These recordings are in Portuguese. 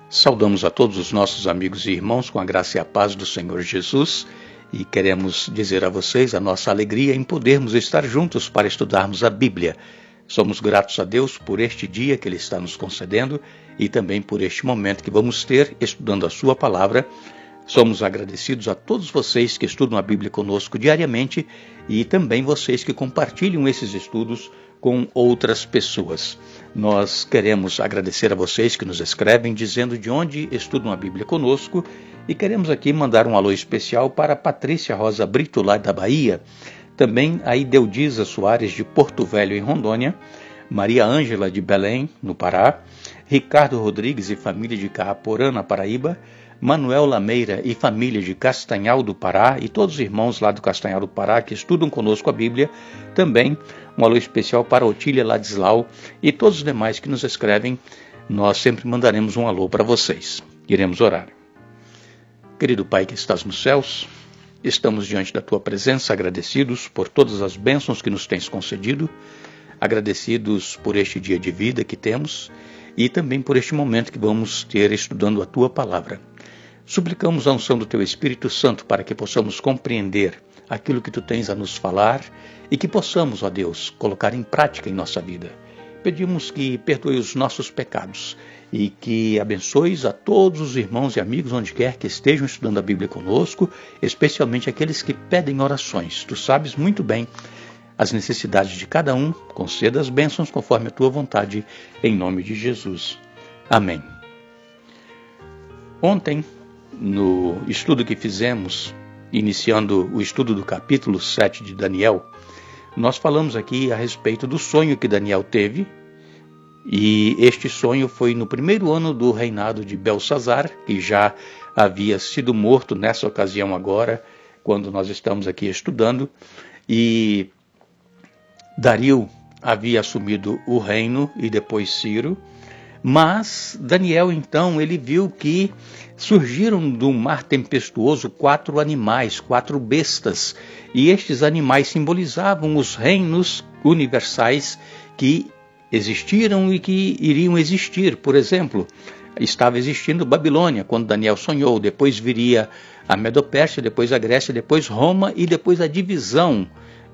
Saudamos a todos os nossos amigos e irmãos com a graça e a paz do Senhor Jesus e queremos dizer a vocês a nossa alegria em podermos estar juntos para estudarmos a Bíblia. Somos gratos a Deus por este dia que Ele está nos concedendo e também por este momento que vamos ter estudando a Sua Palavra. Somos agradecidos a todos vocês que estudam a Bíblia conosco diariamente e também vocês que compartilham esses estudos com outras pessoas. Nós queremos agradecer a vocês que nos escrevem dizendo de onde estudam a Bíblia conosco e queremos aqui mandar um alô especial para Patrícia Rosa Brito, lá da Bahia, também a Ideudisa Soares de Porto Velho, em Rondônia, Maria Ângela de Belém, no Pará, Ricardo Rodrigues e família de Carraporã, na Paraíba, Manuel Lameira e família de Castanhal do Pará e todos os irmãos lá do Castanhal do Pará que estudam conosco a Bíblia, também um alô especial para Otília Ladislau e todos os demais que nos escrevem. Nós sempre mandaremos um alô para vocês. Iremos orar. Querido Pai que estás nos céus, estamos diante da Tua presença agradecidos por todas as bênçãos que nos tens concedido, agradecidos por este dia de vida que temos e também por este momento que vamos ter estudando a Tua Palavra. Suplicamos a unção do Teu Espírito Santo para que possamos compreender aquilo que Tu tens a nos falar e que possamos, ó Deus, colocar em prática em nossa vida. Pedimos que perdoe os nossos pecados e que abençoes a todos os irmãos e amigos onde quer que estejam estudando a Bíblia conosco, especialmente aqueles que pedem orações. Tu sabes muito bem as necessidades de cada um, conceda as bênçãos conforme a Tua vontade, em nome de Jesus. Amém. Ontem, no estudo que fizemos, iniciando o estudo do capítulo 7 de Daniel, nós falamos aqui a respeito do sonho que Daniel teve, e este sonho foi no primeiro ano do reinado de Belsazar, que já havia sido morto nessa ocasião agora, quando nós estamos aqui estudando, e Dario havia assumido o reino e depois Ciro, mas Daniel então ele viu que surgiram do mar tempestuoso 4 animais, 4 bestas, e estes animais simbolizavam os reinos universais que existiram e que iriam existir. Por exemplo, estava existindo Babilônia quando Daniel sonhou, depois viria a Medopérsia, depois a Grécia, depois Roma e depois a divisão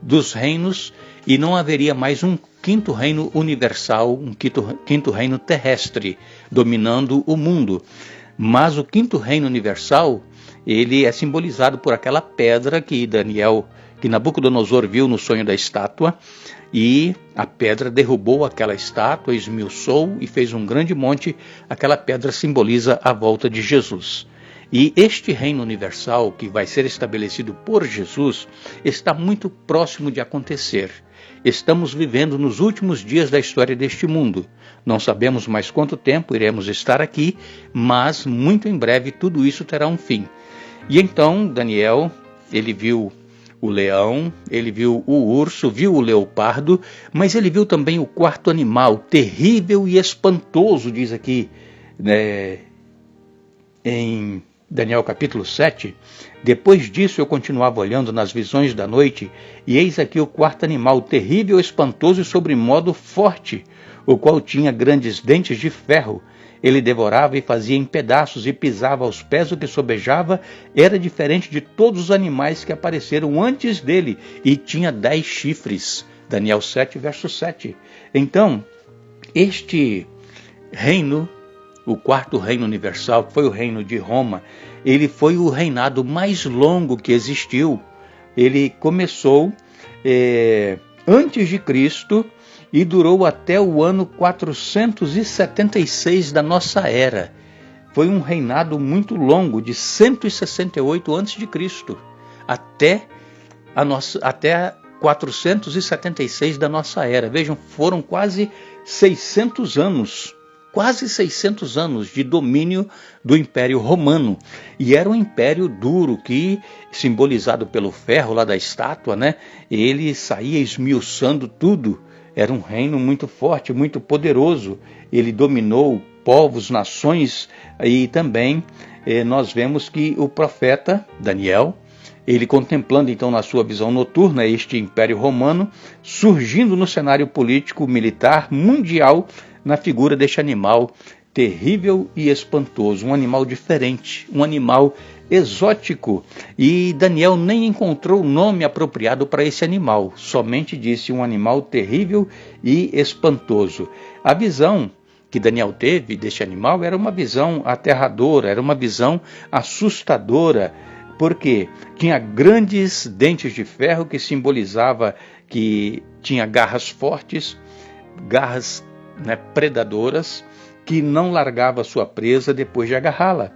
dos reinos, e não haveria mais um quinto reino universal, um quinto reino terrestre dominando o mundo. Mas o quinto reino universal, ele é simbolizado por aquela pedra que Nabucodonosor viu no sonho da estátua, e a pedra derrubou aquela estátua, esmiuçou e fez um grande monte. Aquela pedra simboliza a volta de Jesus. E este reino universal que vai ser estabelecido por Jesus está muito próximo de acontecer. Estamos vivendo nos últimos dias da história deste mundo. Não sabemos mais quanto tempo iremos estar aqui, mas muito em breve tudo isso terá um fim. E então Daniel, ele viu o leão, ele viu o urso, viu o leopardo, mas ele viu também o quarto animal, terrível e espantoso, diz aqui, né, em Daniel capítulo 7, depois disso eu continuava olhando nas visões da noite, e eis aqui o quarto animal, terrível, espantoso e sobremodo forte, o qual tinha grandes dentes de ferro. Ele devorava e fazia em pedaços e pisava aos pés o que sobejava, era diferente de todos os animais que apareceram antes dele, e tinha 10 chifres. Daniel 7, verso 7. Então, este reino, o quarto reino universal, que foi o reino de Roma, ele foi o reinado mais longo que existiu. Ele começou antes de Cristo e durou até o ano 476 da nossa era. Foi um reinado muito longo, de 168 a.C. até 476 da nossa era. Vejam, foram quase 600 anos de domínio do Império Romano. E era um império duro que, simbolizado pelo ferro lá da estátua, né, ele saía esmiuçando tudo. Era um reino muito forte, muito poderoso. Ele dominou povos, nações, e também nós vemos que o profeta Daniel, ele contemplando então na sua visão noturna este Império Romano, surgindo no cenário político militar mundial na figura deste animal terrível e espantoso, um animal diferente, um animal exótico. E Daniel nem encontrou nome apropriado para esse animal, somente disse um animal terrível e espantoso. A visão que Daniel teve deste animal era uma visão aterradora, era uma visão assustadora, porque tinha grandes dentes de ferro que simbolizava que tinha garras fortes, garras, predadoras, que não largava sua presa depois de agarrá-la.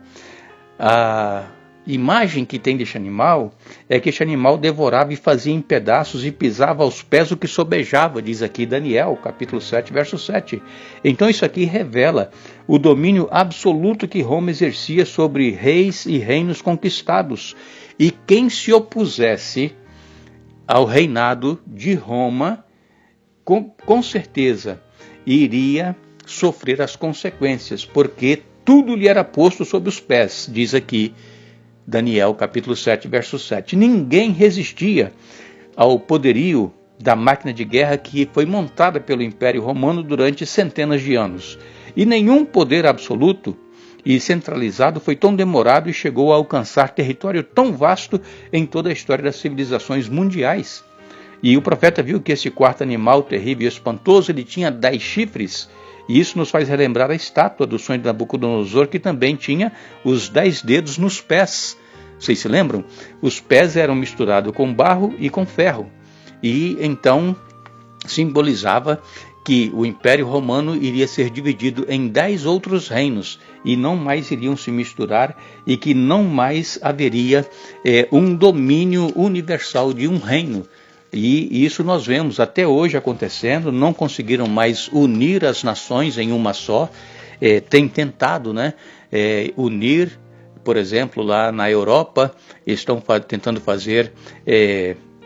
A imagem que tem deste animal é que este animal devorava e fazia em pedaços e pisava aos pés o que sobejava, diz aqui Daniel, capítulo 7, verso 7. Então isso aqui revela o domínio absoluto que Roma exercia sobre reis e reinos conquistados. E quem se opusesse ao reinado de Roma, com certeza iria sofrer as consequências, porque tudo lhe era posto sob os pés, diz aqui Daniel capítulo 7, verso 7. Ninguém resistia ao poderio da máquina de guerra que foi montada pelo Império Romano durante centenas de anos. E nenhum poder absoluto e centralizado foi tão demorado e chegou a alcançar território tão vasto em toda a história das civilizações mundiais. E o profeta viu que esse quarto animal terrível e espantoso, ele tinha 10 chifres, e isso nos faz relembrar a estátua do sonho de Nabucodonosor, que também tinha os 10 dedos nos pés. Vocês se lembram? Os pés eram misturados com barro e com ferro. E então simbolizava que o Império Romano iria ser dividido em 10 outros reinos, e não mais iriam se misturar, e que não mais haveria um domínio universal de um reino. E isso nós vemos até hoje acontecendo, não conseguiram mais unir as nações em uma só, tem tentado unir, por exemplo, lá na Europa, estão tentando fazer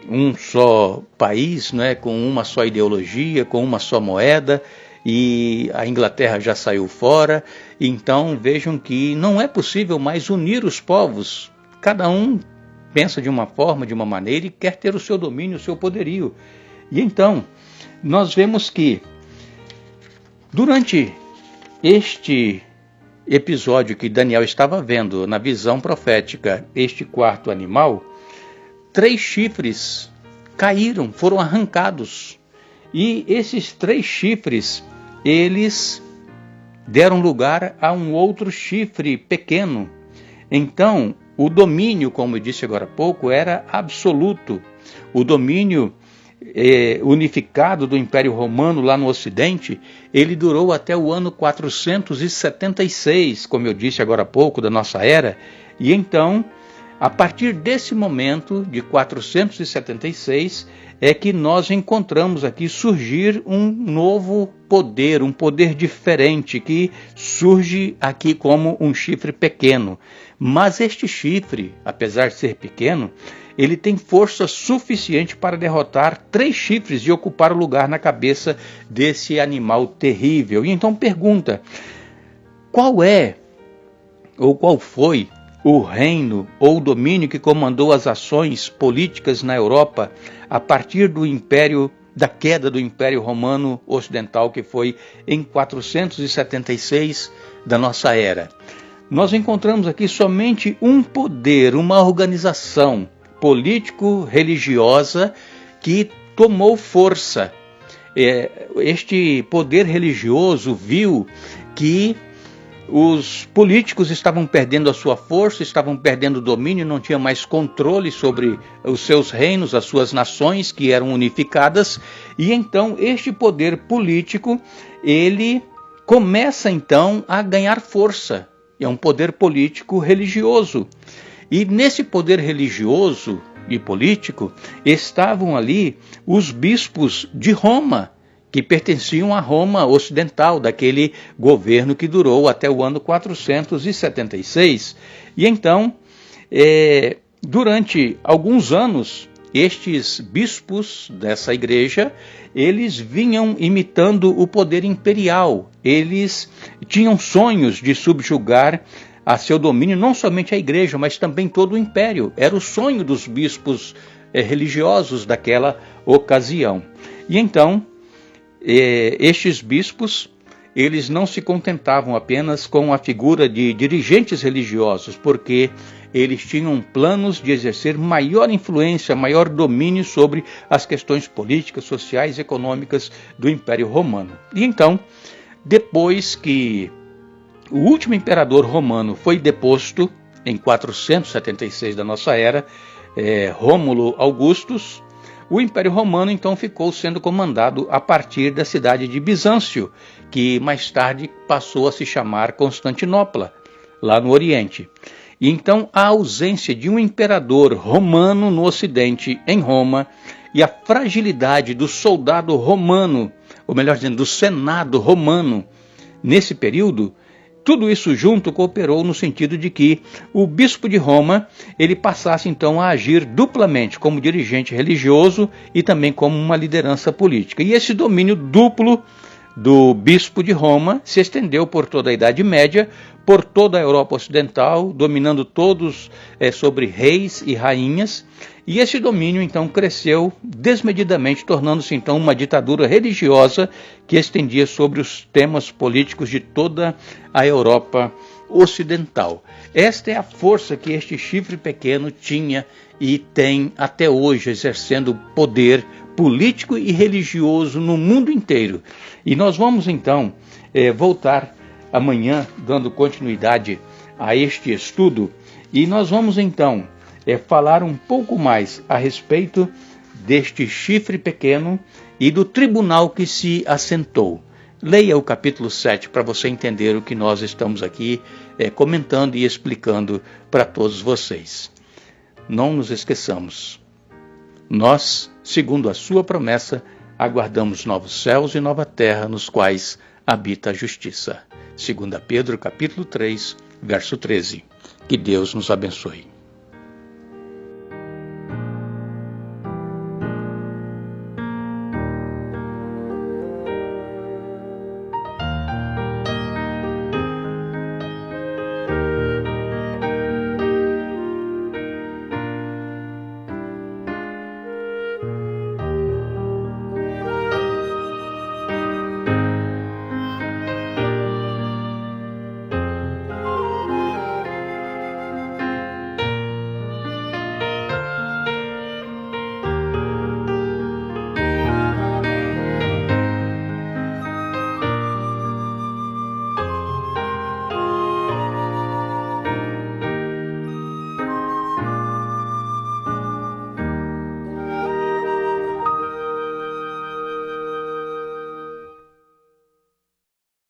um só país, com uma só ideologia, com uma só moeda, e a Inglaterra já saiu fora. Então vejam que não é possível mais unir os povos, cada um pensa de uma forma, de uma maneira, e quer ter o seu domínio, o seu poderio. E então, nós vemos que, durante este episódio que Daniel estava vendo na visão profética, este quarto animal, 3 chifres caíram, foram arrancados. E esses 3 chifres, eles deram lugar a um outro chifre pequeno. Então, o domínio, como eu disse agora há pouco, era absoluto. O domínio unificado do Império Romano lá no Ocidente, ele durou até o ano 476, como eu disse agora há pouco, da nossa era. E então, a partir desse momento, de 476, é que nós encontramos aqui surgir um novo poder, um poder diferente, que surge aqui como um chifre pequeno. Mas este chifre, apesar de ser pequeno, ele tem força suficiente para derrotar 3 chifres e ocupar o lugar na cabeça desse animal terrível. E então pergunta, qual foi o reino ou domínio que comandou as ações políticas na Europa a partir da queda do Império Romano Ocidental, que foi em 476 da nossa era? Nós encontramos aqui somente um poder, uma organização político-religiosa que tomou força. Este poder religioso viu que os políticos estavam perdendo a sua força, estavam perdendo o domínio, não tinha mais controle sobre os seus reinos, as suas nações que eram unificadas, e então este poder político, ele começa então a ganhar força. É um poder político religioso. E nesse poder religioso e político estavam ali os bispos de Roma, que pertenciam a Roma ocidental, daquele governo que durou até o ano 476. E então, durante alguns anos, estes bispos dessa igreja, eles vinham imitando o poder imperial. Eles tinham sonhos de subjugar a seu domínio não somente a igreja, mas também todo o império. Era o sonho dos bispos religiosos daquela ocasião. E então, estes bispos, eles não se contentavam apenas com a figura de dirigentes religiosos, porque eles tinham planos de exercer maior influência, maior domínio sobre as questões políticas, sociais e econômicas do Império Romano. E então, depois que o último imperador romano foi deposto, em 476 da nossa era, Rômulo Augustus, o Império Romano então ficou sendo comandado a partir da cidade de Bizâncio, que mais tarde passou a se chamar Constantinopla, lá no Oriente. E então a ausência de um imperador romano no Ocidente, em Roma, e a fragilidade do soldado romano, ou melhor dizendo, do Senado romano, nesse período, tudo isso junto cooperou no sentido de que o bispo de Roma ele passasse então a agir duplamente como dirigente religioso e também como uma liderança política. E esse domínio duplo do bispo de Roma se estendeu por toda a Idade Média, por toda a Europa Ocidental, dominando todos sobre reis e rainhas. E esse domínio então cresceu desmedidamente, tornando-se então uma ditadura religiosa que estendia sobre os temas políticos de toda a Europa Ocidental. Esta é a força que este chifre pequeno tinha e tem até hoje, exercendo poder político e religioso no mundo inteiro. E nós vamos então voltar amanhã, dando continuidade a este estudo, e nós vamos então falar um pouco mais a respeito deste chifre pequeno e do tribunal que se assentou. Leia o capítulo 7 para você entender o que nós estamos aqui comentando e explicando para todos vocês. Não nos esqueçamos, nós, segundo a sua promessa, aguardamos novos céus e nova terra nos quais habita a justiça. 2 Pedro capítulo 3, verso 13. Que Deus nos abençoe.